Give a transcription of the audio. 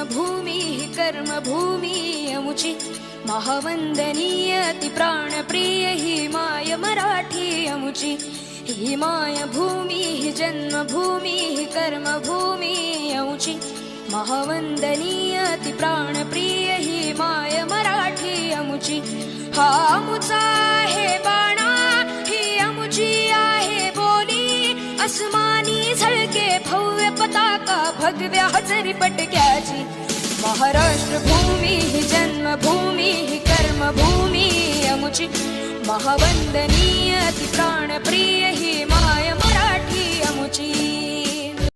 जन्मभूमी ही कर्मभूमी अमुची महावंदनीय अति प्राणप्रिय ही माय मराठी अमुची ही मायभूमी ही जन्मभूमी ही कर्मभूमी अमुची महावंदनीय अति प्राणप्रिय ही माय मराठी अमुची हा अमुचा आहे बाणा ही अमुची आहे बोली अस्मानी झळके भव्य पताका भगव्या हजरी पटक्याची महाराष्ट्र भूमी ही जन्मभूमी ही कर्मभूमी अमुची महावंदनीय अति प्राणप्रिय ही माय मराठी अमुची।